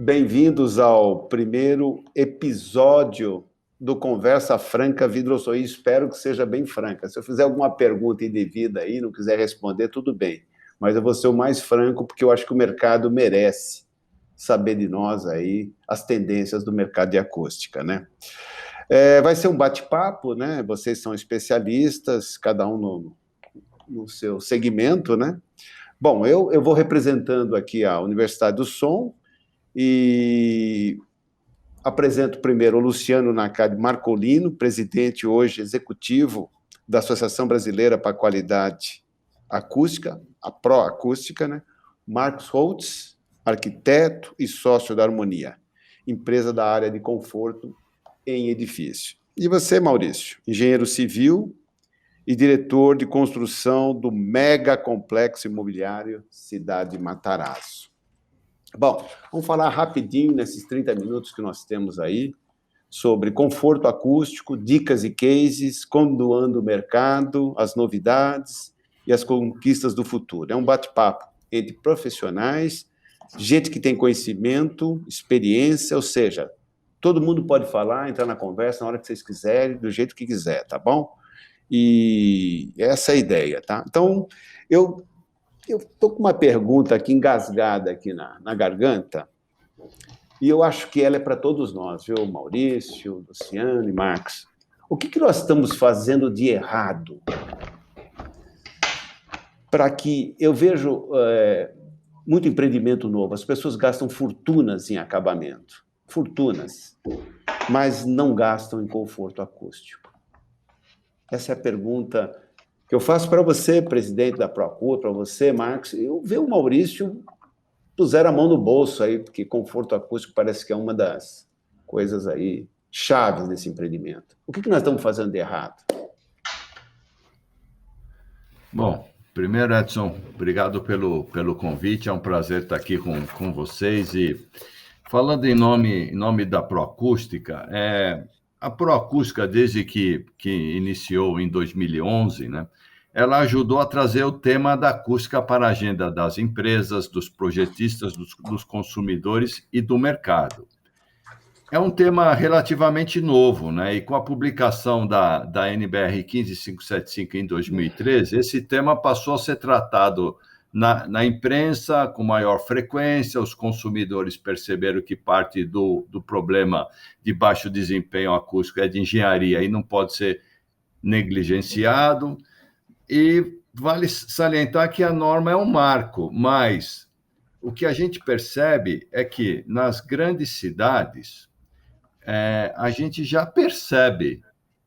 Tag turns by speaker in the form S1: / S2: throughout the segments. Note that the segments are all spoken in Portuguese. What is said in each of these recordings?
S1: bem-vindos ao primeiro episódio do Conversa Franca Vidroçoi. Espero que seja bem franca. Se eu fizer alguma pergunta indevida aí, não quiser responder, tudo bem. Mas eu vou ser o mais franco, porque eu acho que o mercado merece saber de nós aí as tendências do mercado de acústica, né? Vai ser um bate-papo, né? Vocês são especialistas, cada um no seu segmento, né? Bom, eu vou representando aqui a Universidade do Som e apresento primeiro o Luciano Nakade Marcolino, presidente hoje executivo da Associação Brasileira para a Qualidade Acústica, a Proacústica, né? Marcos Holtz, arquiteto e sócio da Harmonia, empresa da área de conforto em edifício. E você, Maurício, engenheiro civil e diretor de construção do mega complexo imobiliário Cidade Matarazzo. Bom, vamos falar rapidinho, nesses 30 minutos que nós temos aí, sobre conforto acústico, dicas e cases, como anda o mercado, as novidades e as conquistas do futuro. É um bate-papo entre profissionais, gente que tem conhecimento, experiência, ou seja, todo mundo pode falar, entrar na conversa na hora que vocês quiserem, do jeito que quiser, tá bom? E essa é a ideia, tá? Então, eu estou com uma pergunta aqui engasgada aqui na garganta, e eu acho que ela é para todos nós, viu, Maurício, Luciano e Marcos. O que nós estamos fazendo de errado para que eu vejo muito empreendimento novo, as pessoas gastam fortunas em acabamento, fortunas, mas não gastam em conforto acústico. Essa é a pergunta que eu faço para você, presidente da Procur, para você, Marcos. Eu vejo o Maurício puseram a mão no bolso aí, porque conforto acústico parece que é uma das coisas aí chaves desse empreendimento. O que nós estamos fazendo de errado?
S2: Bom, primeiro, Edson, obrigado pelo convite. É um prazer estar aqui com vocês. E falando em nome da Proacústica, a Proacústica, desde que iniciou em 2011, né, ela ajudou a trazer o tema da acústica para a agenda das empresas, dos projetistas, dos consumidores e do mercado. É um tema relativamente novo, né? E com a publicação da NBR 15575 em 2013, esse tema passou a ser tratado na imprensa com maior frequência. Os consumidores perceberam que parte do problema de baixo desempenho acústico é de engenharia e não pode ser negligenciado. E vale salientar que a norma é um marco, mas o que a gente percebe é que nas grandes cidades a gente já percebe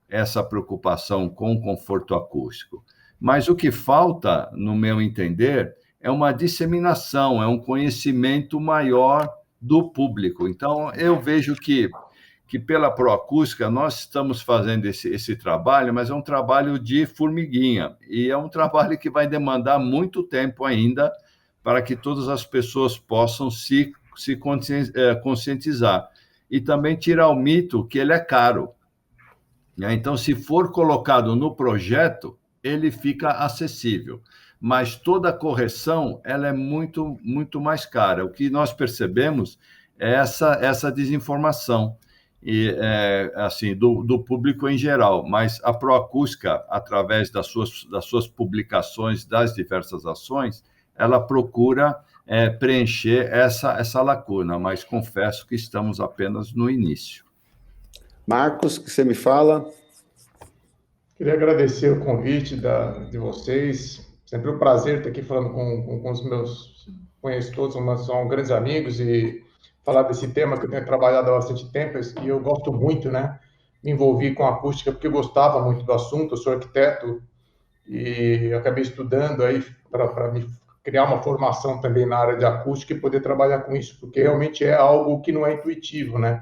S2: essa preocupação com o conforto acústico. Mas o que falta, no meu entender, é uma disseminação, é um conhecimento maior do público. Então, eu vejo que pela Proacústica nós estamos fazendo esse trabalho, mas é um trabalho de formiguinha, e é um trabalho que vai demandar muito tempo ainda para que todas as pessoas possam se conscientizar. E também tirar o mito que ele é caro. Então, se for colocado no projeto, ele fica acessível. Mas toda a correção ela é muito, muito mais cara. O que nós percebemos é essa desinformação assim, do público em geral. Mas a Proacústica, através das suas publicações, das diversas ações, ela procura preencher essa lacuna, mas confesso que estamos apenas no início.
S1: Marcos, o que você me fala?
S3: Queria agradecer o convite de vocês. Sempre um prazer estar aqui falando com os meus... Conheço todos, são grandes amigos, e falar desse tema que eu tenho trabalhado há bastante tempo, e eu gosto muito, né? Me envolvi com a acústica porque eu gostava muito do assunto. Eu sou arquiteto e acabei estudando aí para me criar uma formação também na área de acústica e poder trabalhar com isso, porque realmente é algo que não é intuitivo, né?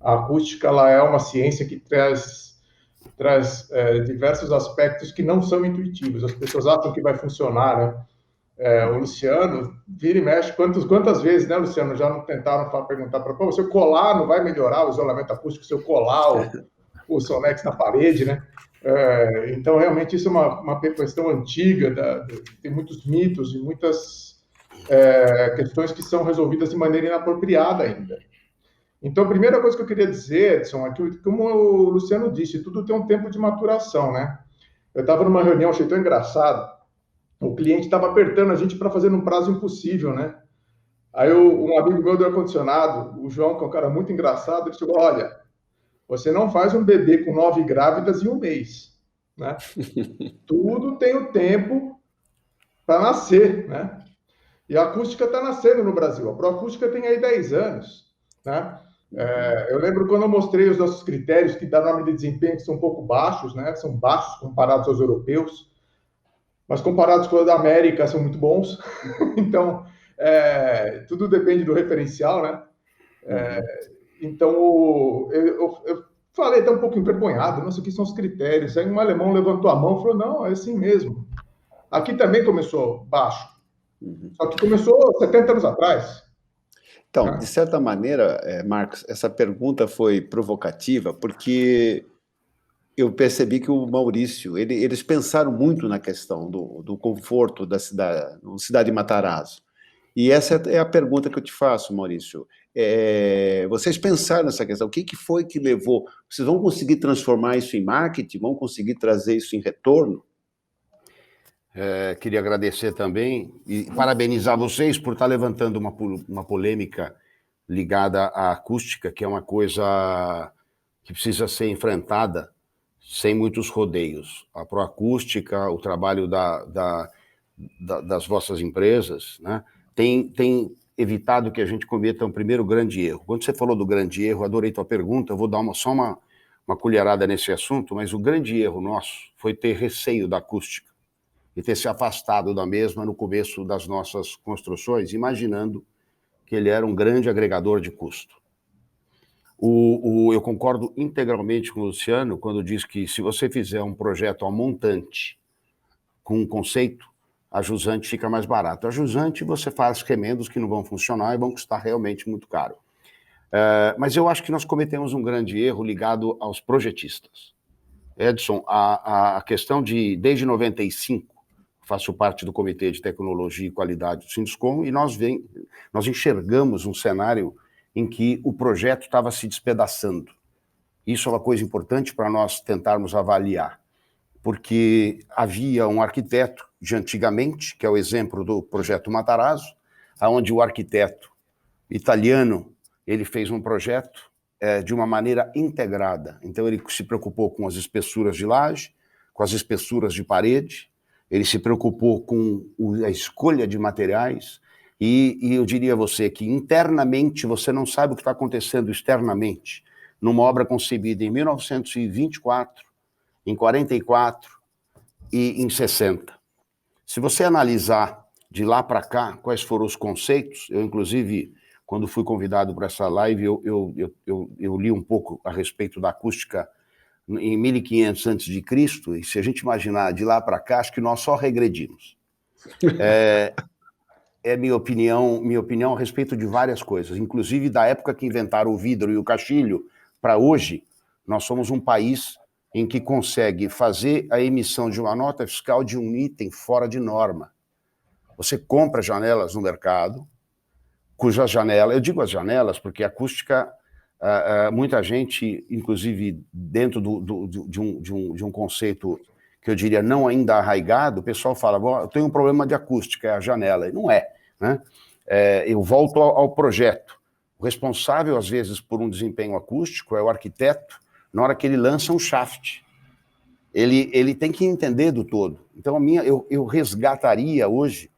S3: A acústica, ela é uma ciência que traz diversos aspectos que não são intuitivos. As pessoas acham que vai funcionar, né? O Luciano vira e mexe. Quantas vezes, né, Luciano, já não tentaram perguntar para ele, se eu colar não vai melhorar o isolamento acústico, se eu colar o Sonex na parede, né? Então, realmente, isso é uma questão antiga, tem muitos mitos e muitas questões que são resolvidas de maneira inapropriada ainda. Então, a primeira coisa que eu queria dizer, Edson, é que, como o Luciano disse, tudo tem um tempo de maturação, né? Eu estava numa reunião, achei tão engraçado, o cliente estava apertando a gente para fazer num prazo impossível, né? Aí um amigo meu do ar-condicionado, o João, que é um cara muito engraçado, ele chegou, olha, você não faz um bebê com 9 grávidas em um mês, né? Tudo tem o tempo para nascer, né? E a acústica está nascendo no Brasil. A Proacústica tem aí 10 anos, né? Eu lembro quando eu mostrei os nossos critérios, que da norma de desempenho, que são um pouco baixos, né? São baixos comparados aos europeus, mas comparados com os da América, são muito bons. Então, tudo depende do referencial, né? Então, eu falei até um pouco envergonhado, nossa, aqui são os critérios. Aí um alemão levantou a mão e falou, não, é assim mesmo. Aqui também começou baixo, só que começou 70 anos atrás.
S1: Então, de certa maneira, Marcos, essa pergunta foi provocativa, porque eu percebi que o Maurício, eles pensaram muito na questão do conforto da cidade de Matarazzo. E essa é a pergunta que eu te faço, Maurício. Vocês pensaram nessa questão, o que foi que levou? Vocês vão conseguir transformar isso em marketing? Vão conseguir trazer isso em retorno?
S4: Queria agradecer também e parabenizar vocês por estar levantando uma polêmica ligada à acústica, que é uma coisa que precisa ser enfrentada sem muitos rodeios. A Proacústica, o trabalho das vossas empresas, né, tem evitado que a gente cometa um primeiro grande erro. Quando você falou do grande erro, adorei tua pergunta, eu vou dar só uma colherada nesse assunto, mas o grande erro nosso foi ter receio da acústica e ter se afastado da mesma no começo das nossas construções, imaginando que ele era um grande agregador de custo. Eu concordo integralmente com o Luciano quando diz que se você fizer um projeto ao montante com um conceito, a jusante fica mais barato. A jusante você faz remendos que não vão funcionar e vão custar realmente muito caro. Mas eu acho que nós cometemos um grande erro ligado aos projetistas. Edson, a questão desde 95, faço parte do Comitê de Tecnologia e Qualidade do Sinduscom, e nós enxergamos um cenário em que o projeto estava se despedaçando. Isso é uma coisa importante para nós tentarmos avaliar, porque havia um arquiteto de antigamente, que é o exemplo do projeto Matarazzo, onde o arquiteto italiano ele fez um projeto de uma maneira integrada. Então ele se preocupou com as espessuras de laje, com as espessuras de parede, ele se preocupou com a escolha de materiais, e eu diria a você que internamente você não sabe o que está acontecendo externamente numa obra concebida em 1924, em 44 e em 60. Se você analisar de lá para cá quais foram os conceitos, eu inclusive, quando fui convidado para essa live, eu li um pouco a respeito da acústica em 1500 a.C., e se a gente imaginar de lá para cá, acho que nós só regredimos. Minha opinião a respeito de várias coisas, inclusive da época que inventaram o vidro e o caixilho, para hoje, nós somos um país em que consegue fazer a emissão de uma nota fiscal de um item fora de norma. Você compra janelas no mercado, cujas janelas, eu digo as janelas porque a acústica, muita gente, inclusive dentro de um conceito que eu diria não ainda arraigado, o pessoal fala, eu tenho um problema de acústica, é a janela, e não é, né? Eu volto ao projeto. O responsável, às vezes, por um desempenho acústico é o arquiteto, na hora que ele lança um shaft. Ele tem que entender do todo. Então, eu resgataria hoje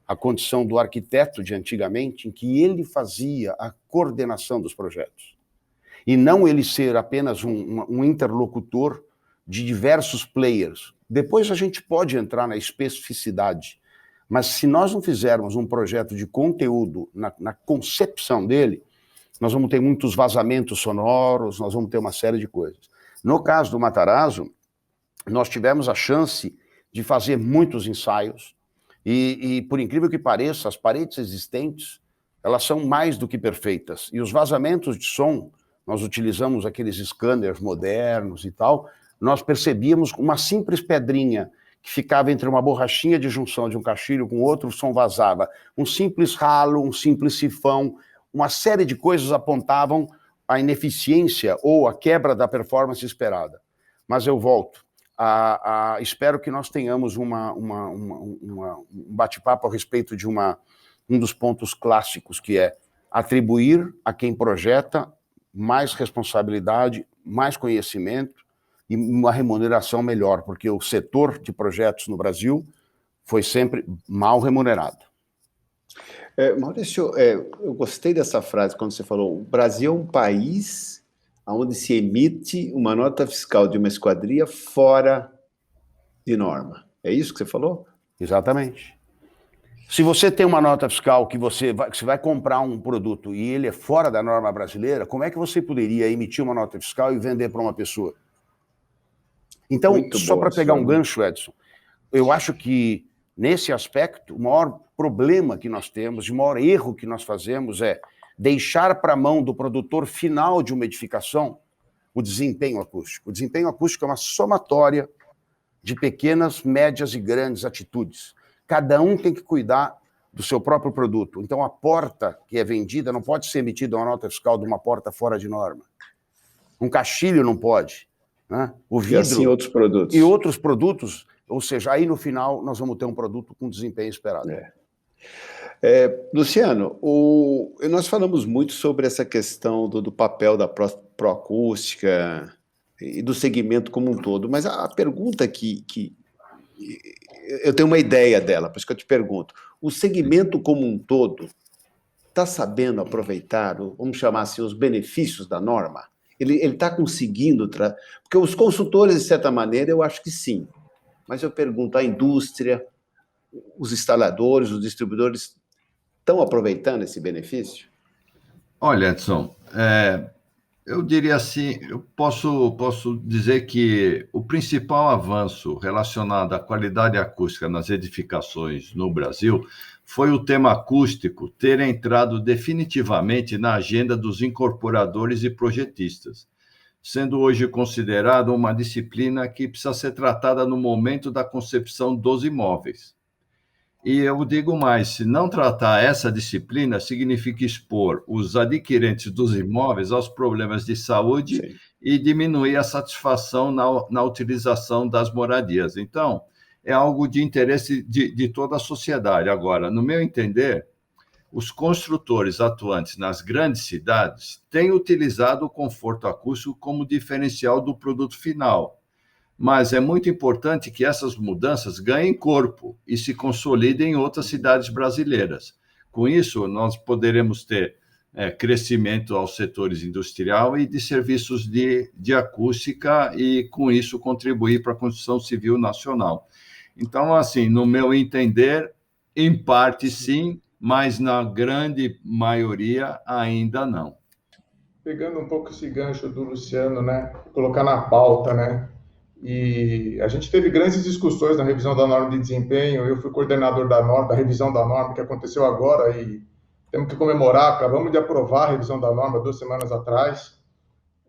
S4: a condição do arquiteto de antigamente, em que ele fazia a coordenação dos projetos. E não ele ser apenas um interlocutor de diversos players. Depois a gente pode entrar na especificidade, mas se nós não fizermos um projeto de conteúdo na concepção dele, nós vamos ter muitos vazamentos sonoros, nós vamos ter uma série de coisas. No caso do Matarazzo, nós tivemos a chance de fazer muitos ensaios, e por incrível que pareça, as paredes existentes, elas são mais do que perfeitas. E os vazamentos de som, nós utilizamos aqueles scanners modernos e tal, nós percebíamos uma simples pedrinha que ficava entre uma borrachinha de junção de um caixilho com outro, o som vazava. Um simples ralo, um simples sifão, uma série de coisas apontavam a ineficiência ou a quebra da performance esperada. Mas eu volto. Espero que nós tenhamos um bate-papo a respeito de um dos pontos clássicos, que é atribuir a quem projeta mais responsabilidade, mais conhecimento e uma remuneração melhor, porque o setor de projetos no Brasil foi sempre mal remunerado.
S1: Maurício, eu gostei dessa frase quando você falou: o Brasil é um país onde se emite uma nota fiscal de uma esquadria fora de norma. É isso que você falou?
S4: Exatamente. Se você tem uma nota fiscal que você vai comprar um produto e ele é fora da norma brasileira, como é que você poderia emitir uma nota fiscal e vender para uma pessoa? Então, só para pegar um gancho, Edson, eu acho que, nesse aspecto, o maior problema que nós temos, o maior erro que nós fazemos é deixar para a mão do produtor final de uma edificação o desempenho acústico. O desempenho acústico é uma somatória de pequenas, médias e grandes atitudes. Cada um tem que cuidar do seu próprio produto. Então, a porta que é vendida não pode ser emitida uma nota fiscal de uma porta fora de norma. Um caixilho não pode. Né? O vidro,
S1: e assim outros produtos.
S4: E outros produtos, ou seja, aí no final nós vamos ter um produto com desempenho esperado.
S1: Luciano, nós falamos muito sobre essa questão do papel da proacústica e do segmento como um todo, mas a pergunta que eu tenho uma ideia dela, por isso que eu te pergunto: o segmento como um todo está sabendo aproveitar, vamos chamar assim, os benefícios da norma? Ele está conseguindo... Porque os consultores, de certa maneira, eu acho que sim. Mas eu pergunto, a indústria, os instaladores, os distribuidores estão aproveitando esse benefício?
S2: Olha, Edson, eu diria assim, eu posso dizer que o principal avanço relacionado à qualidade acústica nas edificações no Brasil foi o tema acústico ter entrado definitivamente na agenda dos incorporadores e projetistas, sendo hoje considerado uma disciplina que precisa ser tratada no momento da concepção dos imóveis. E eu digo mais, se não tratar essa disciplina, significa expor os adquirentes dos imóveis aos problemas de saúde. Sim. E diminuir a satisfação na utilização das moradias. Então, é algo de interesse de toda a sociedade. Agora, no meu entender, os construtores atuantes nas grandes cidades têm utilizado o conforto acústico como diferencial do produto final. Mas é muito importante que essas mudanças ganhem corpo e se consolidem em outras cidades brasileiras. Com isso, nós poderemos ter crescimento aos setores industrial e de serviços de acústica e, com isso, contribuir para a construção civil nacional. Então, assim, no meu entender, em parte sim, mas na grande maioria ainda não.
S3: Pegando um pouco esse gancho do Luciano, né, colocar na pauta, né? E a gente teve grandes discussões na revisão da norma de desempenho. Eu fui coordenador da revisão da norma, que aconteceu agora, e temos que comemorar. Acabamos de aprovar a revisão da norma 2 semanas atrás.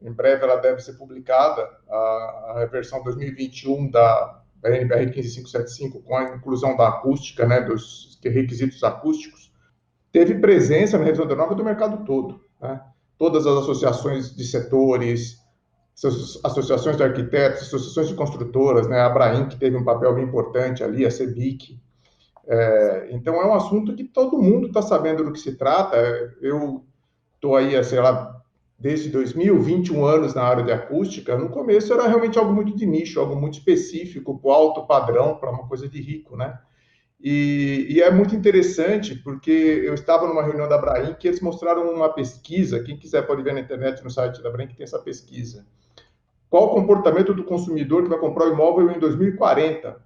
S3: Em breve ela deve ser publicada, a versão 2021 da NBR 15575, com a inclusão da acústica, né, dos requisitos acústicos. Teve presença na revisão da norma do mercado todo, né? Todas as associações de setores, associações de arquitetos, associações de construtoras, né? A Abraim, que teve um papel bem importante ali, a CEBIC. Então, é um assunto que todo mundo está sabendo do que se trata. Eu estou aí, sei lá, desde 2000, 21 anos na área de acústica. No começo era realmente algo muito de nicho, algo muito específico, para o alto padrão, para uma coisa de rico, né? E é muito interessante, porque eu estava numa reunião da Abraim, que eles mostraram uma pesquisa. Quem quiser pode ver na internet, no site da Abraim, que tem essa pesquisa. Qual o comportamento do consumidor que vai comprar o imóvel em 2040?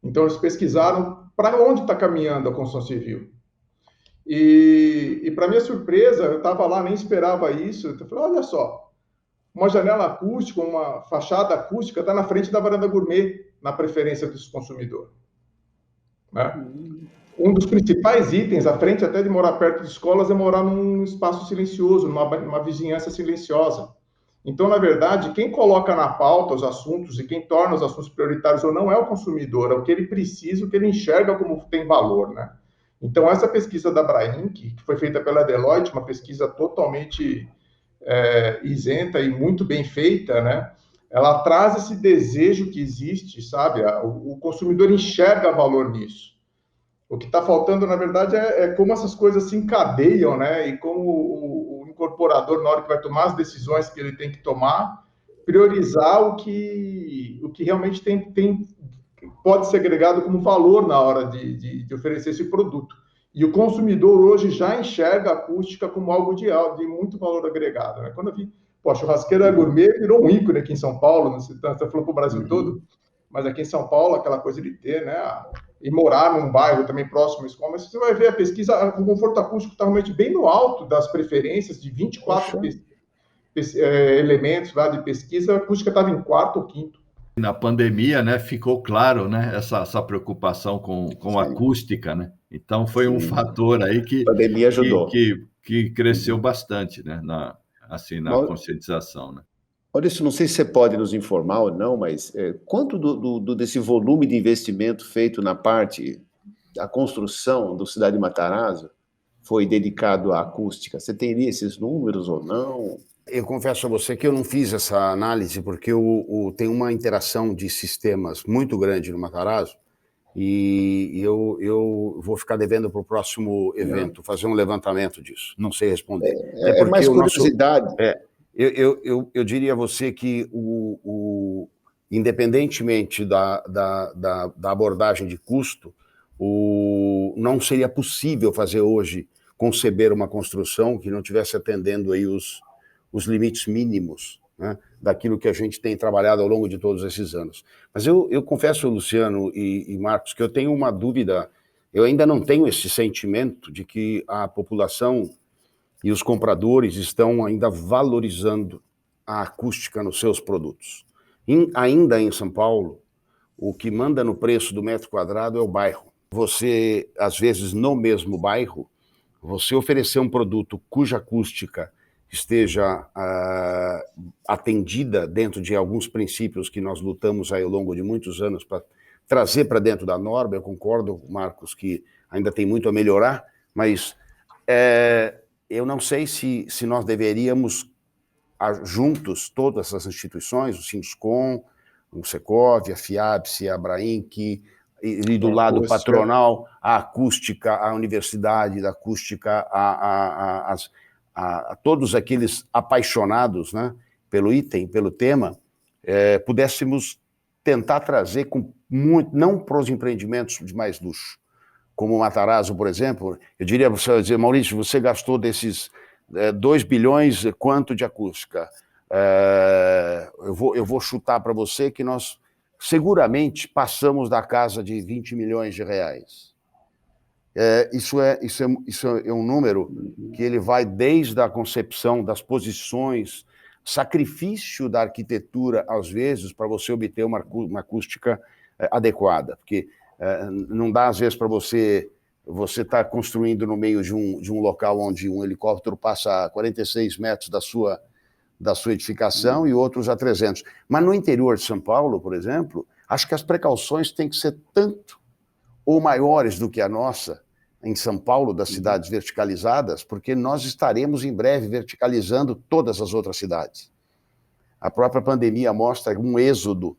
S3: Então, eles pesquisaram para onde está caminhando a construção civil. E para minha surpresa, eu estava lá, nem esperava isso. Eu falei, olha só, uma janela acústica, uma fachada acústica está na frente da varanda gourmet, na preferência desse consumidor. Né? Um dos principais itens, à frente até de morar perto de escolas, é morar num espaço silencioso, numa vizinhança silenciosa. Então, na verdade, quem coloca na pauta os assuntos e quem torna os assuntos prioritários ou não é o consumidor, é o que ele precisa, o que ele enxerga como tem valor, né? Então, essa pesquisa da Brainc, que foi feita pela Deloitte, uma pesquisa totalmente isenta e muito bem feita, né? Ela traz esse desejo que existe, sabe? O consumidor enxerga valor nisso. O que está faltando, na verdade, é como essas coisas se encadeiam, né? E como o incorporador, na hora que vai tomar as decisões que ele tem que tomar, priorizar o que realmente pode ser agregado como valor na hora de oferecer esse produto. E o consumidor hoje já enxerga a acústica como algo de muito valor agregado, né? Quando eu vi, pô, a churrasqueira gourmet virou um ícone aqui em São Paulo, você está falando para o Brasil todo, mas aqui em São Paulo, aquela coisa de ter, né? E morar num bairro também próximo à escola, mas você vai ver a pesquisa, o conforto acústico está realmente bem no alto das preferências, de 24 elementos lá de pesquisa, a acústica estava em quarto ou quinto.
S2: Na pandemia, né, ficou claro, né, essa preocupação com a acústica, né? Então foi um fator aí
S1: a pandemia ajudou.
S2: que cresceu bastante, né, na conscientização, né?
S1: Maurício, não sei se você pode nos informar ou não, mas quanto desse volume de investimento feito na parte da construção do Cidade Matarazzo foi dedicado à acústica? Você teria esses números ou não?
S4: Eu confesso a você que eu não fiz essa análise, porque tem uma interação de sistemas muito grande no Matarazzo, e eu vou ficar devendo para o próximo evento fazer um levantamento disso. Não sei responder.
S1: É mais curiosidade.
S4: Eu diria a você que, independentemente da abordagem de custo, não seria possível fazer hoje, conceber uma construção que não estivesse atendendo aí os limites mínimos, né, daquilo que a gente tem trabalhado ao longo de todos esses anos. Mas eu confesso, Luciano e Marcos, que eu tenho uma dúvida, eu ainda não tenho esse sentimento de que a população e os compradores estão ainda valorizando a acústica nos seus produtos. Ainda em São Paulo, o que manda no preço do metro quadrado é o bairro. Você, às vezes, no mesmo bairro, você oferecer um produto cuja acústica esteja atendida dentro de alguns princípios que nós lutamos aí ao longo de muitos anos para trazer para dentro da norma. Eu concordo, Marcos, que ainda tem muito a melhorar, mas eu não sei se nós deveríamos, juntos, todas as instituições, o Sinduscom, o Secov, a FIABSE, a Brainc, e do lado patronal, a acústica, a universidade da acústica, a todos aqueles apaixonados, né, pelo item, pelo tema, pudéssemos tentar trazer com muito, não para os empreendimentos de mais luxo, como o Matarazzo, por exemplo. Eu diria, você dizer, Maurício, você gastou desses 2 bilhões, quanto de acústica? Eu vou chutar para você que nós seguramente passamos da casa de 20 milhões de reais. Isso é um número que ele vai desde a concepção das posições, sacrifício da arquitetura, às vezes, para você obter uma acústica adequada, porque não dá, às vezes, para você estar construindo no meio de um local onde um helicóptero passa a 46 metros da sua edificação e outros a 300. Mas no interior de São Paulo, por exemplo, acho que as precauções têm que ser tanto ou maiores do que a nossa, em São Paulo, das cidades verticalizadas, porque nós estaremos em breve verticalizando todas as outras cidades. A própria pandemia mostra um êxodo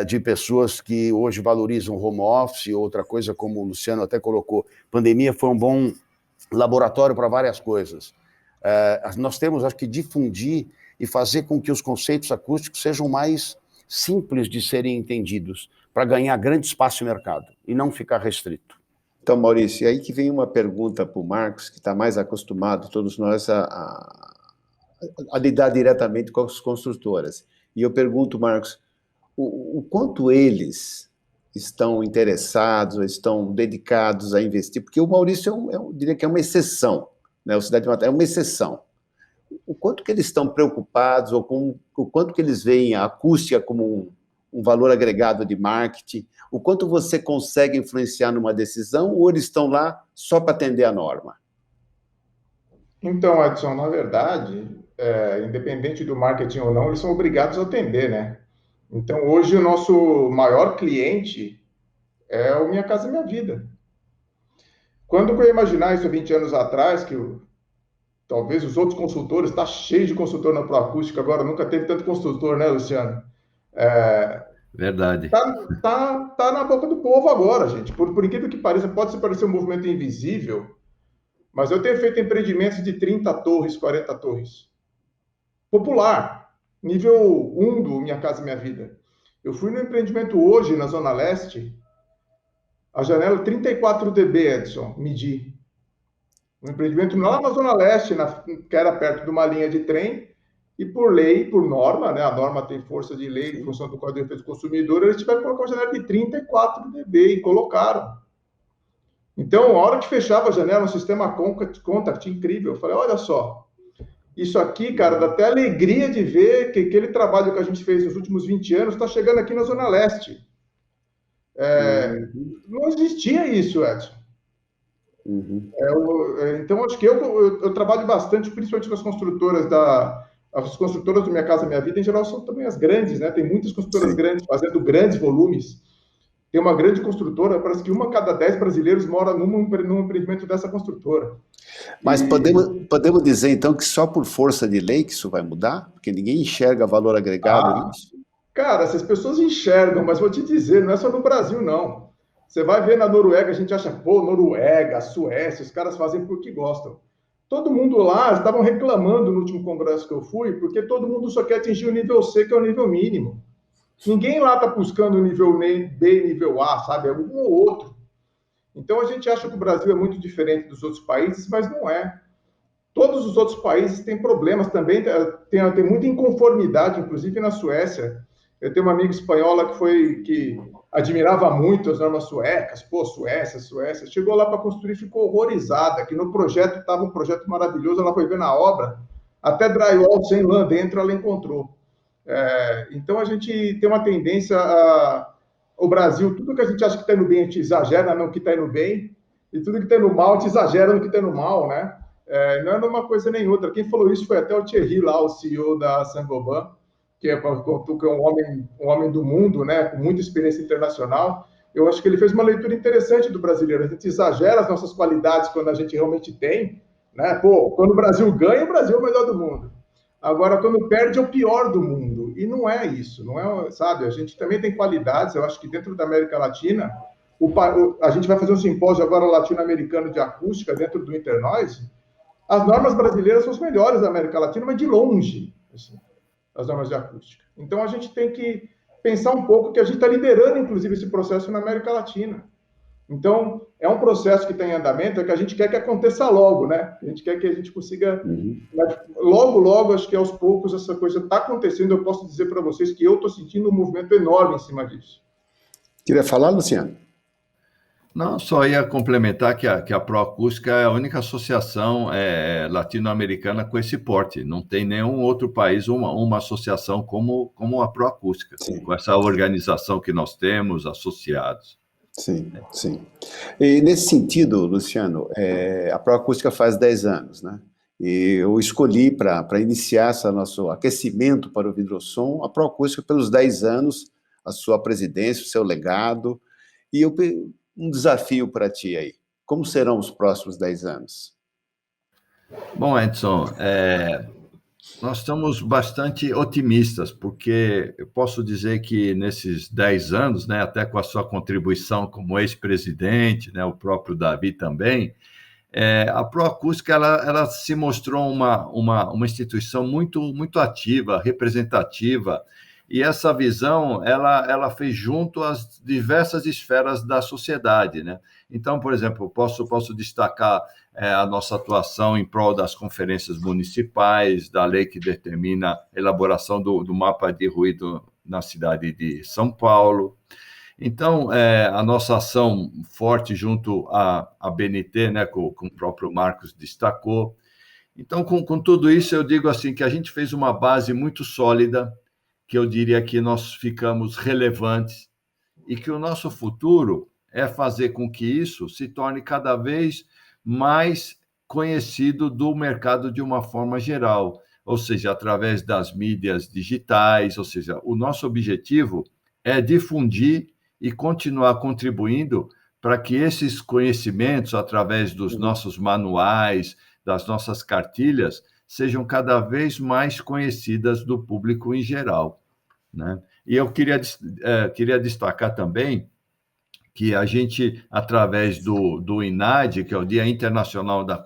S4: de pessoas que hoje valorizam home office, outra coisa, como o Luciano até colocou. Pandemia foi um bom laboratório para várias coisas. Nós temos, acho que, difundir e fazer com que os conceitos acústicos sejam mais simples de serem entendidos, para ganhar grande espaço no mercado e não ficar restrito.
S1: Então, Maurício, e aí que vem uma pergunta para o Marcos, que está mais acostumado, todos nós, a lidar diretamente com as construtoras. E eu pergunto, Marcos, o quanto eles estão interessados, ou estão dedicados a investir? Porque o Maurício, eu diria que é uma exceção, né? O Cidade Matarazzo é uma exceção. O quanto que eles estão preocupados, ou o quanto que eles veem a acústica como um valor agregado de marketing, o quanto você consegue influenciar numa decisão, ou eles estão lá só para atender a norma?
S3: Então, Edson, na verdade, independente do marketing ou não, eles são obrigados a atender, né? Então, hoje, o nosso maior cliente é o Minha Casa Minha Vida. Quando eu ia imaginar isso há 20 anos atrás, que talvez os outros consultores, está cheio de consultor na Proacústica agora, nunca teve tanto consultor, né, Luciano?
S2: Verdade.
S3: Tá na boca do povo agora, gente. Por incrível que pareça, pode parecer um movimento invisível, mas eu tenho feito empreendimentos de 30 torres, 40 torres. Popular, nível 1 do Minha Casa Minha Vida. Eu fui no empreendimento hoje, na Zona Leste, a janela 34 dB, Edson, medi. Um empreendimento lá na Zona Leste, que era perto de uma linha de trem, e por lei, por norma, né? A norma tem força de lei em função do Código de Defesa do Consumidor, eles tiveram que colocar uma janela de 34 dB e colocaram. Então, a hora que fechava a janela, um sistema contact incrível, eu falei, olha só, isso aqui, cara, dá até alegria de ver que aquele trabalho que a gente fez nos últimos 20 anos está chegando aqui na Zona Leste. Não existia isso, Edson. Então, acho que eu trabalho bastante, principalmente com as construtoras as construtoras do Minha Casa Minha Vida, em geral, são também as grandes, né? Tem muitas construtoras grandes fazendo grandes volumes. Tem uma grande construtora, parece que 1 a cada 10 brasileiros mora num empreendimento dessa construtora.
S1: Mas podemos dizer, então, que só por força de lei que isso vai mudar? Porque ninguém enxerga valor agregado nisso?
S3: Cara, essas pessoas enxergam, mas vou te dizer, não é só no Brasil, não. Você vai ver na Noruega, a gente acha, pô, Noruega, Suécia, os caras fazem porque gostam. Todo mundo lá estavam reclamando no último congresso que eu fui, porque todo mundo só quer atingir o nível C, que é o nível mínimo. Ninguém lá está buscando o nível B, nível A, sabe? É um ou outro. Então, a gente acha que o Brasil é muito diferente dos outros países, mas não é. Todos os outros países têm problemas também, tem muita inconformidade, inclusive na Suécia. Eu tenho uma amiga espanhola que admirava muito as normas suecas, pô, Suécia. Chegou lá para construir, ficou horrorizada, que no projeto estava um projeto maravilhoso, ela foi ver na obra, até drywall sem lã dentro ela encontrou. Então, a gente tem uma tendência o Brasil, tudo que a gente acha que está indo bem, a gente exagera no que está indo bem, e tudo que está indo mal, a gente exagera no que está indo mal, né? Não é numa coisa nem outra. Quem falou isso foi até o Thierry lá, o CEO da Saint-Gobain, que é um homem do mundo, né, com muita experiência internacional. Eu acho que ele fez uma leitura interessante do brasileiro. A gente exagera as nossas qualidades quando a gente realmente tem, né? Pô, quando o Brasil ganha, o Brasil é o melhor do mundo. Agora, quando perde, é o pior do mundo. E não é isso, não é, sabe? A gente também tem qualidades. Eu acho que dentro da América Latina, a gente vai fazer um simpósio agora latino-americano de acústica dentro do Internoise. As normas brasileiras são as melhores da América Latina, mas de longe, assim, as normas de acústica. Então, a gente tem que pensar um pouco que a gente está liderando, inclusive, esse processo na América Latina. Então, é um processo que está em andamento, que a gente quer que aconteça logo, né? A gente quer que a gente consiga... Logo, acho que aos poucos essa coisa está acontecendo. Eu posso dizer para vocês que eu estou sentindo um movimento enorme em cima disso.
S1: Queria falar, Luciano?
S2: Não, só ia complementar que a Proacústica é a única associação latino-americana com esse porte. Não tem nenhum outro país uma associação como a Proacústica, com essa organização que nós temos, associados.
S1: Sim. E nesse sentido, Luciano, a Proacústica faz 10 anos, né? E eu escolhi para iniciar esse nosso aquecimento para o Vidrosom, a Proacústica pelos 10 anos, a sua presidência, o seu legado, e um desafio para ti aí. Como serão os próximos 10 anos?
S2: Bom, Edson, nós estamos bastante otimistas, porque eu posso dizer que nesses 10 anos, né, até com a sua contribuição como ex-presidente, né, o próprio Davi também, a Proacústica ela se mostrou uma instituição muito ativa, representativa, e essa visão ela fez junto às diversas esferas da sociedade, né? Então, por exemplo, posso destacar a nossa atuação em prol das conferências municipais, da lei que determina a elaboração do mapa de ruído na cidade de São Paulo. Então, a nossa ação forte junto à BNT, né, com o próprio Marcos destacou. Então, com tudo isso, eu digo assim que a gente fez uma base muito sólida, que eu diria que nós ficamos relevantes e que o nosso futuro é fazer com que isso se torne cada vez mais conhecido do mercado de uma forma geral. ou seja, através das mídias digitais, ou seja, o nosso objetivo é difundir e continuar contribuindo para que esses conhecimentos, através dos nossos manuais, das nossas cartilhas, sejam cada vez mais conhecidas do público em geral, né? E eu queria destacar também que a gente, através do INAD, que é o Dia Internacional da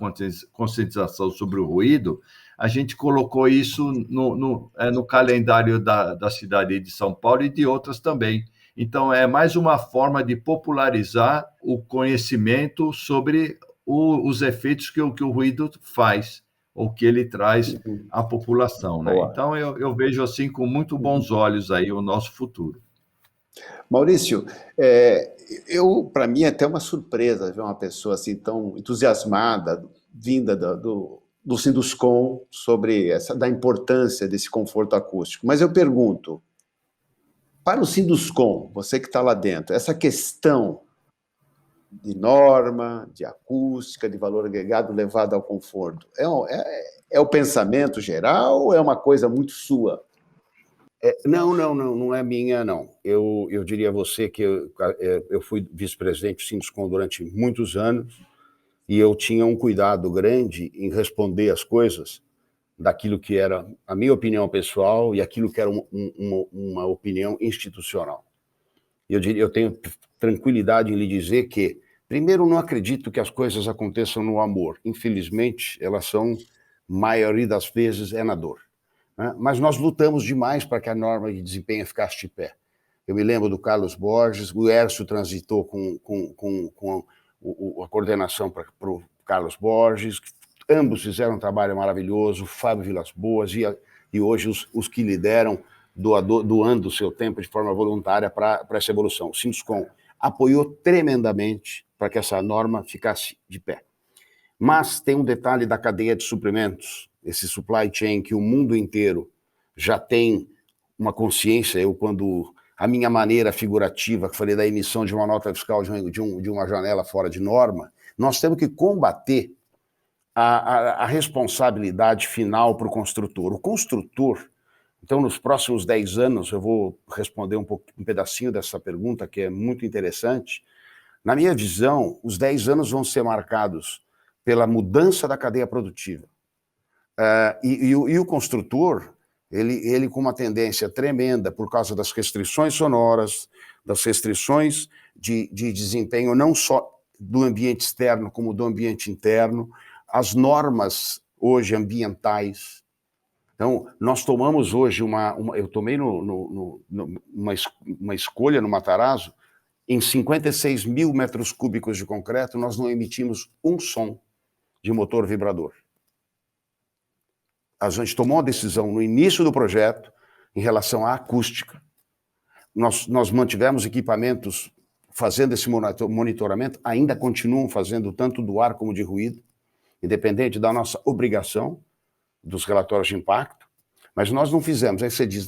S2: Conscientização sobre o Ruído, a gente colocou isso no calendário da cidade de São Paulo e de outras também. Então, é mais uma forma de popularizar o conhecimento sobre os efeitos que o ruído faz, ou que ele traz à população, né? Então, eu vejo assim com muito bons olhos aí o nosso futuro.
S1: Maurício, para mim é até uma surpresa ver uma pessoa assim tão entusiasmada, vinda do Sinduscom, da importância desse conforto acústico. Mas eu pergunto, para o Sinduscom, você que está lá dentro, essa questão de norma, de acústica, de valor agregado levado ao conforto, é o pensamento geral ou é uma coisa muito sua?
S4: Não é minha, não. Eu diria a você que eu fui vice-presidente do Sinduscom durante muitos anos e eu tinha um cuidado grande em responder as coisas daquilo que era a minha opinião pessoal e aquilo que era uma opinião institucional. Eu tenho tranquilidade em lhe dizer que, primeiro, não acredito que as coisas aconteçam no amor. Infelizmente, elas são, maioria das vezes, na dor. Mas nós lutamos demais para que a norma de desempenho ficasse de pé. Eu me lembro do Carlos Borges, o Hércio transitou com a coordenação para o Carlos Borges, ambos fizeram um trabalho maravilhoso, o Fábio Vilas Boas, e hoje os que lideram, doando o seu tempo de forma voluntária para essa evolução. O Sinduscom apoiou tremendamente para que essa norma ficasse de pé. Mas tem um detalhe da cadeia de suprimentos, esse supply chain que o mundo inteiro já tem uma consciência. Quando a minha maneira figurativa, que falei da emissão de uma nota fiscal de uma janela fora de norma, nós temos que combater a responsabilidade final para o construtor. O construtor, então, nos próximos 10 anos, eu vou responder um pedacinho dessa pergunta, que é muito interessante. Na minha visão, os 10 anos vão ser marcados pela mudança da cadeia produtiva. E o construtor, ele com uma tendência tremenda por causa das restrições sonoras, das restrições de desempenho não só do ambiente externo como do ambiente interno, as normas hoje ambientais. Então, nós tomamos hoje eu tomei uma escolha no Matarazzo, em 56 mil metros cúbicos de concreto, nós não emitimos um som de motor vibrador. A gente tomou uma decisão no início do projeto em relação à acústica. Nós mantivemos equipamentos fazendo esse monitoramento, ainda continuam fazendo tanto do ar como de ruído, independente da nossa obrigação dos relatórios de impacto, mas nós não fizemos. Aí você diz,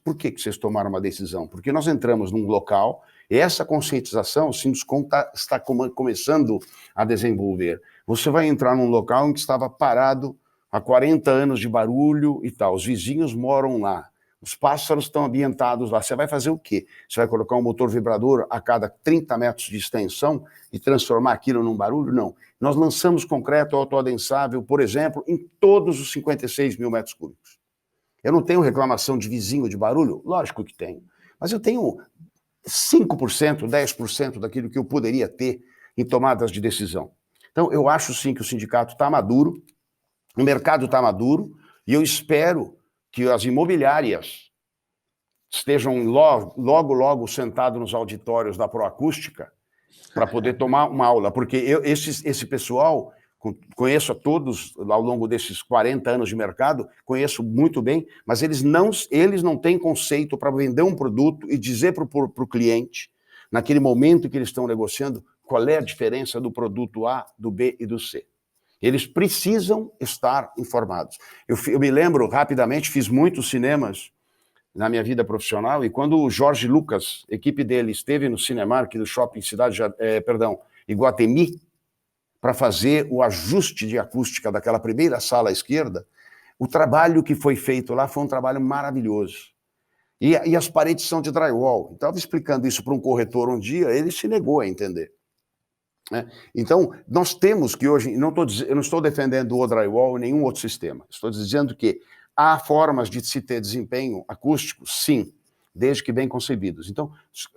S4: por que vocês tomaram uma decisão? Porque nós entramos num local, e essa conscientização o Sinduscom está começando a desenvolver. Você vai entrar num local em que estava parado há 40 anos de barulho e tal, os vizinhos moram lá, os pássaros estão ambientados lá, você vai fazer o quê? Você vai colocar um motor vibrador a cada 30 metros de extensão e transformar aquilo num barulho? Não. Nós lançamos concreto autoadensável, por exemplo, em todos os 56 mil metros cúbicos. Eu não tenho reclamação de vizinho de barulho? Lógico que tenho. Mas eu tenho 5%, 10% daquilo que eu poderia ter em tomadas de decisão. Então, eu acho sim que o sindicato está maduro, o mercado está maduro, e eu espero que as imobiliárias estejam logo sentados nos auditórios da Proacústica para poder tomar uma aula, porque esse pessoal, conheço a todos ao longo desses 40 anos de mercado, conheço muito bem, mas eles não têm conceito para vender um produto e dizer para o cliente, naquele momento que eles estão negociando, qual é a diferença do produto A, do B e do C. Eles precisam estar informados. Eu me lembro, rapidamente, fiz muitos cinemas na minha vida profissional, e quando o Jorge Lucas, equipe dele, esteve no Cinemark do Shopping Iguatemi, para fazer o ajuste de acústica daquela primeira sala à esquerda, O trabalho que foi feito lá foi um trabalho maravilhoso. E as paredes são de drywall. Eu estava explicando isso para um corretor um dia, ele se negou a entender. Né? Então, nós temos que hoje, eu não estou defendendo o drywall e nenhum outro sistema, estou dizendo que há formas de se ter desempenho acústico, sim, desde que bem concebidos. Então,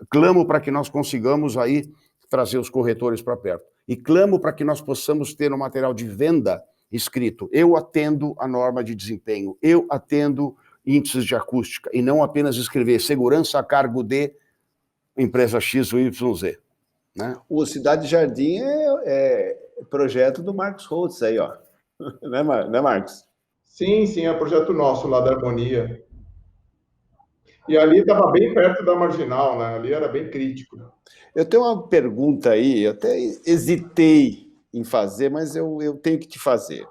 S4: clamo para que nós consigamos aí trazer os corretores para perto. E clamo para que nós possamos ter no material de venda escrito: eu atendo a norma de desempenho, eu atendo índices de acústica, e não apenas escrever segurança a cargo de empresa X ou YZ. Né?
S1: O Cidade Jardim é projeto do Marcos Holtz aí, ó. Né, Marcos?
S3: Sim, sim, é projeto nosso lá da Harmonia. E ali estava bem perto da Marginal, né? Ali era bem crítico.
S1: Eu tenho uma pergunta aí, eu até hesitei em fazer, mas eu tenho que te fazer.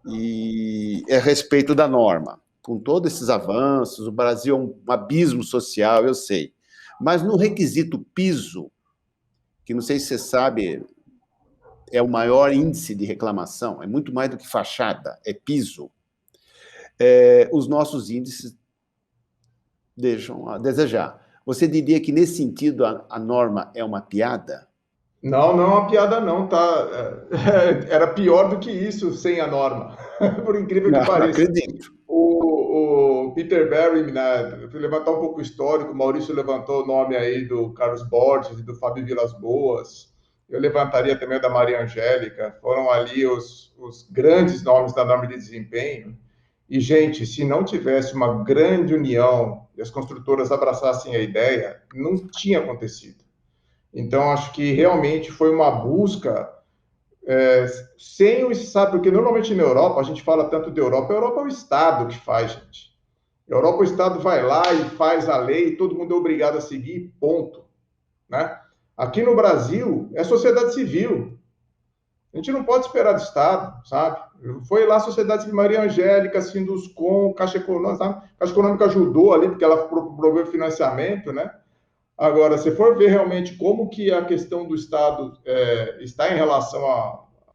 S1: E é a respeito da norma. Com todos esses avanços, o Brasil é um abismo social, eu sei. Mas no requisito piso, que não sei se você sabe, é o maior índice de reclamação, é muito mais do que fachada, é piso. Os nossos índices deixam a desejar. Você diria que, nesse sentido, a norma é uma piada?
S3: Não, não é uma piada não, tá? Era pior do que isso sem a norma, por incrível que
S1: Não
S3: pareça.
S1: acredito.
S3: O Peter Berry, né, levantar um pouco o histórico, o Maurício levantou o nome aí do Carlos Borges e do Fábio Vilas Boas, eu levantaria também o da Maria Angélica, foram ali os grandes nomes da norma de desempenho. E, gente, se não tivesse uma grande união e as construtoras abraçassem a ideia, não tinha acontecido. Então, acho que realmente foi uma busca sem o... Sabe, porque normalmente na Europa, a gente fala tanto da Europa, a Europa é o Estado que faz, gente. A Europa, o Estado vai lá e faz a lei, e todo mundo é obrigado a seguir, ponto. Né? Aqui no Brasil, é sociedade civil. A gente não pode esperar do Estado, sabe? Foi lá a Sociedade Civil, Maria Angélica, Sinduscom, Caixa Econômica, sabe? Caixa Econômica ajudou ali, porque ela proveu financiamento, né? Agora, se for ver realmente como que a questão do Estado está em relação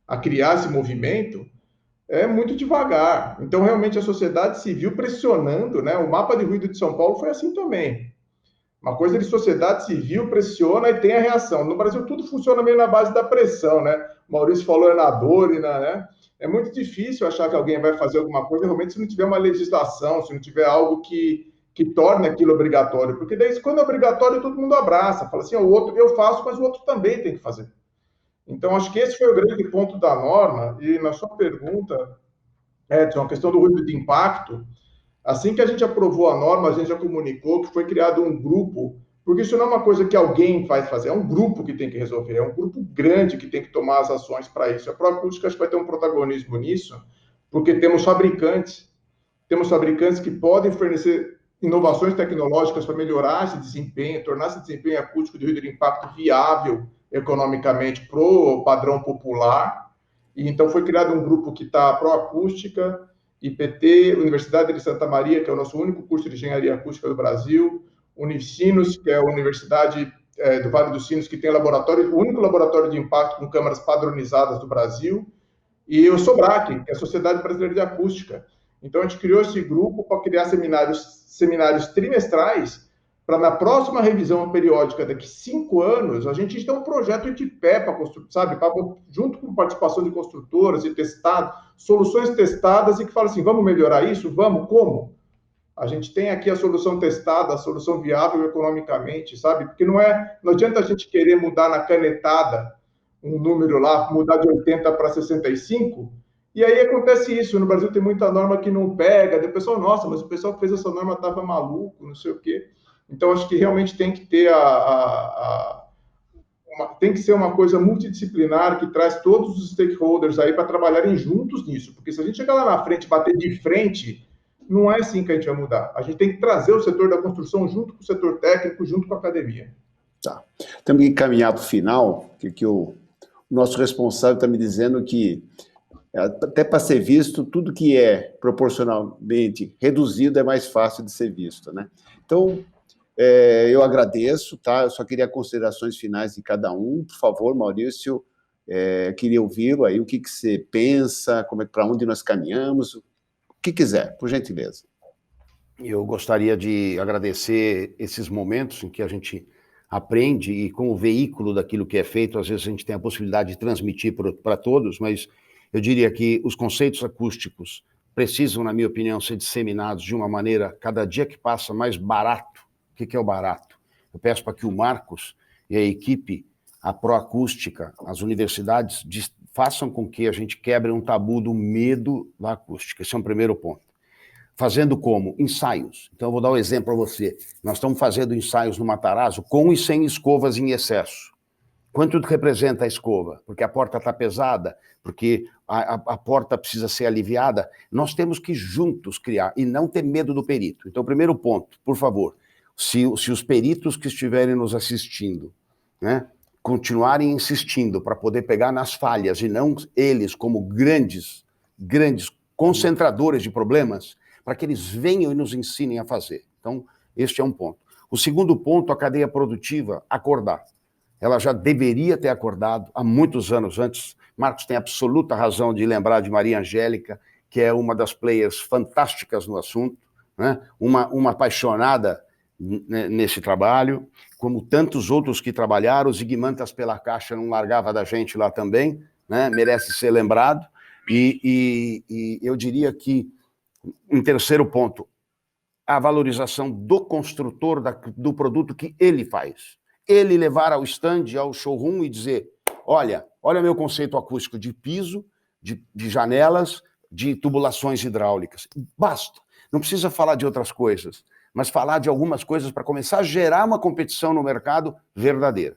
S3: a criar esse movimento, é muito devagar. Então, realmente, a sociedade civil pressionando, né? O mapa de ruído de São Paulo foi assim também. Uma coisa de sociedade civil pressiona e tem a reação. No Brasil, tudo funciona meio na base da pressão, né? O Maurício falou na dor, né? É muito difícil achar que alguém vai fazer alguma coisa, realmente, se não tiver uma legislação, se não tiver algo que torne aquilo obrigatório. Porque daí, quando é obrigatório, todo mundo abraça. Fala assim, o outro eu faço, mas o outro também tem que fazer. Então, acho que esse foi o grande ponto da norma. E na sua pergunta, Edson, a questão do ruído de impacto, assim que a gente aprovou a norma, a gente já comunicou que foi criado um grupo, porque isso não é uma coisa que alguém vai fazer, é um grupo que tem que resolver, é um grupo grande que tem que tomar as ações para isso. A Proacústica acho que vai ter um protagonismo nisso, porque temos fabricantes que podem fornecer inovações tecnológicas para melhorar esse desempenho, tornar esse desempenho acústico de ruído de impacto viável economicamente para o padrão popular. E então foi criado um grupo que está Proacústica, IPT, Universidade de Santa Maria, que é o nosso único curso de engenharia acústica do Brasil, Unicinos, que é a Universidade do Vale dos Sinos, que tem o único laboratório de impacto com câmaras padronizadas do Brasil, e o SOBRAC, que é a Sociedade Brasileira de Acústica. Então, a gente criou esse grupo para criar seminários trimestrais, para na próxima revisão periódica, daqui 5 anos, a gente ter um projeto de pé para construir, sabe? Junto com participação de construtoras e soluções testadas e que fala assim, vamos melhorar isso? Vamos, como? A gente tem aqui a solução testada, a solução viável economicamente, sabe? Porque não adianta a gente querer mudar na canetada um número lá, mudar de 80 para 65, e aí acontece isso. No Brasil tem muita norma que não pega, o pessoal, nossa, mas o pessoal que fez essa norma estava maluco, não sei o quê. Então, acho que realmente tem que ter tem que ser uma coisa multidisciplinar que traz todos os stakeholders aí para trabalharem juntos nisso, porque se a gente chegar lá na frente, bater de frente, não é assim que a gente vai mudar. A gente tem que trazer o setor da construção junto com o setor técnico, junto com a academia.
S1: Tá. Temos que encaminhar para o final, que o nosso responsável está me dizendo que, até para ser visto, tudo que é proporcionalmente reduzido é mais fácil de ser visto, né? Então, eu agradeço, tá? Eu só queria considerações finais de cada um. Por favor, Maurício, queria ouvi-lo aí, o que você pensa, para onde nós caminhamos, o que quiser, por gentileza.
S4: Eu gostaria de agradecer esses momentos em que a gente aprende e como veículo daquilo que é feito, às vezes a gente tem a possibilidade de transmitir para todos, mas eu diria que os conceitos acústicos precisam, na minha opinião, ser disseminados de uma maneira, cada dia que passa, mais barato. O que é o barato? Eu peço para que o Marcos e a equipe, a Proacústica, as universidades, façam com que a gente quebre um tabu do medo da acústica. Esse é um primeiro ponto. Fazendo como? Ensaios. Então, eu vou dar um exemplo para você. Nós estamos fazendo ensaios no Matarazzo com e sem escovas em excesso. Quanto representa a escova? Porque a porta está pesada, porque a porta precisa ser aliviada. Nós temos que juntos criar e não ter medo do perito. Então, primeiro ponto, por favor, se os peritos que estiverem nos assistindo, né, continuarem insistindo para poder pegar nas falhas e não eles como grandes concentradores de problemas, para que eles venham e nos ensinem a fazer. Então, este é um ponto. O segundo ponto, a cadeia produtiva acordar. Ela já deveria ter acordado há muitos anos antes. Marcos tem absoluta razão de lembrar de Maria Angélica, que é uma das players fantásticas no assunto, né? Uma apaixonada nesse trabalho, como tantos outros que trabalharam. O Zigmantas pela Caixa não largava da gente lá também, né? Merece ser lembrado. E eu diria que, em terceiro ponto, a valorização do construtor, do produto que ele faz. Ele levar ao stand, ao showroom e dizer, olha meu conceito acústico de piso, de janelas, de tubulações hidráulicas. Basta. Não precisa falar de outras coisas, mas falar de algumas coisas para começar a gerar uma competição no mercado verdadeira.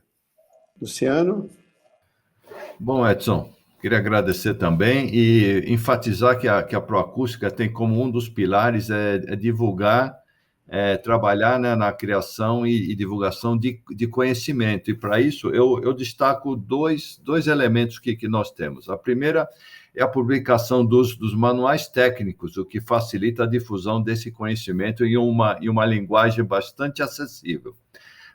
S1: Luciano?
S2: Bom, Edson, queria agradecer também e enfatizar que a Proacústica tem como um dos pilares divulgar, trabalhar, né, na criação e divulgação de conhecimento. E para isso eu destaco dois elementos que nós temos. A primeira é a publicação dos manuais técnicos, o que facilita a difusão desse conhecimento em uma linguagem bastante acessível.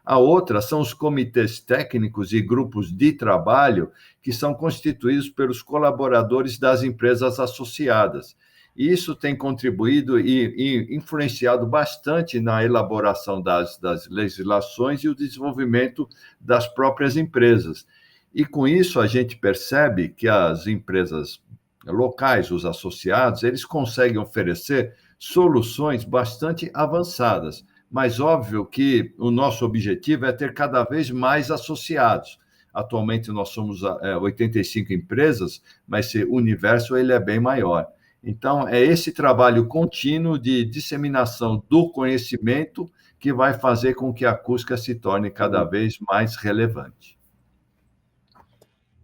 S2: A outra são os comitês técnicos e grupos de trabalho que são constituídos pelos colaboradores das empresas associadas. E isso tem contribuído e influenciado bastante na elaboração das legislações e o desenvolvimento das próprias empresas. E com isso a gente percebe que as empresas locais, os associados, eles conseguem oferecer soluções bastante avançadas. Mas óbvio que o nosso objetivo é ter cada vez mais associados. Atualmente nós somos 85 empresas, mas o universo ele é bem maior. Então, é esse trabalho contínuo de disseminação do conhecimento que vai fazer com que a acústica se torne cada vez mais relevante.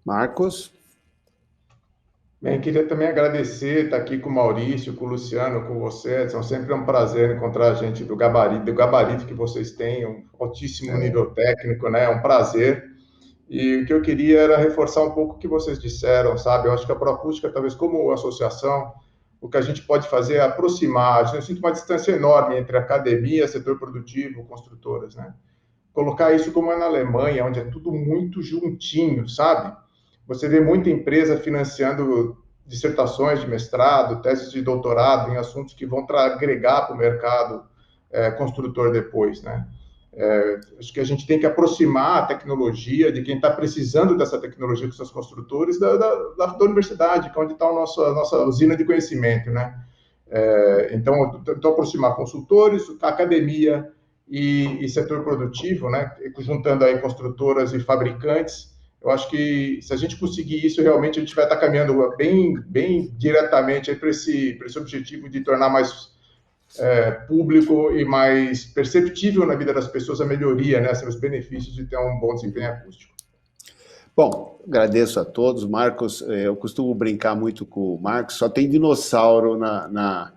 S1: Marcos?
S3: Bem, queria também agradecer, estar aqui com o Maurício, com o Luciano, com você, Edson. Sempre é um prazer encontrar gente do gabarito que vocês têm, um altíssimo nível técnico, né? É um prazer. E o que eu queria era reforçar um pouco o que vocês disseram, sabe? Eu acho que a Proacústica, talvez como associação, o que a gente pode fazer é aproximar. Eu sinto uma distância enorme entre academia, setor produtivo, construtoras, né? Colocar isso como é na Alemanha, onde é tudo muito juntinho, sabe? Você vê muita empresa financiando dissertações de mestrado, teses de doutorado em assuntos que vão agregar para o mercado construtor depois, né? Acho que a gente tem que aproximar a tecnologia de quem está precisando dessa tecnologia com seus construtores da universidade, que é onde está a nossa usina de conhecimento, né? Então, aproximar consultores, academia e setor produtivo, né? Juntando aí construtoras e fabricantes. Eu acho que se a gente conseguir isso, realmente a gente vai estar caminhando bem diretamente para esse objetivo de tornar mais público e mais perceptível na vida das pessoas a melhoria, né, os benefícios de ter um bom desempenho acústico.
S1: Bom, agradeço a todos. Marcos, eu costumo brincar muito com o Marcos, só tem dinossauro na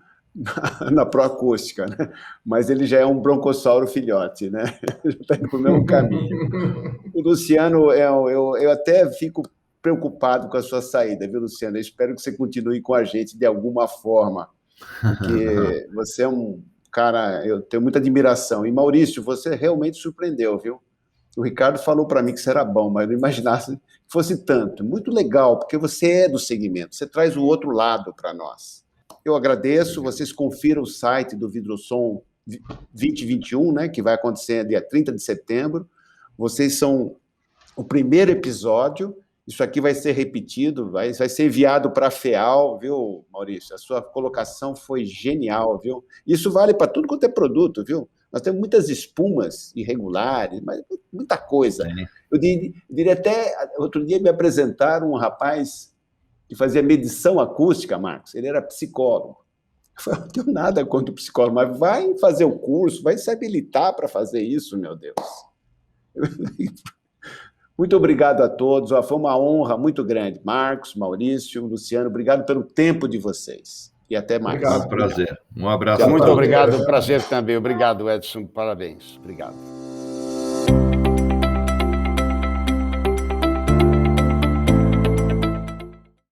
S1: Proacústica, né? Mas ele já é um broncossauro filhote, né? Já está indo para o mesmo caminho. O Luciano, eu até fico preocupado com a sua saída, viu, Luciano? Eu espero que você continue com a gente de alguma forma, porque você é um cara, eu tenho muita admiração. E, Maurício, você realmente surpreendeu, viu? O Ricardo falou para mim que você era bom, mas não imaginasse que fosse tanto. Muito legal, porque você é do segmento, você traz o outro lado para nós. eu agradeço. Vocês confiram o site do Vidrosom 2021, né, que vai acontecer dia 30 de setembro. Vocês são o primeiro episódio. Isso aqui vai ser repetido, vai ser enviado para a FEAL, viu, Maurício? A sua colocação foi genial, viu? Isso vale para tudo quanto é produto, viu? Nós temos muitas espumas irregulares, mas muita coisa.
S2: Sim.
S1: Eu diria até, outro dia me apresentaram um rapaz que fazia medição acústica, Marcos, ele era psicólogo. Eu falei, não tenho nada contra o psicólogo, mas vai fazer o curso, vai se habilitar para fazer isso, meu Deus. Muito obrigado a todos, foi uma honra muito grande. Marcos, Maurício, Luciano, obrigado pelo tempo de vocês. E até mais.
S3: Obrigado.
S2: Um prazer. Um abraço.
S4: Muito obrigado, prazer também. Obrigado, Edson, parabéns. Obrigado.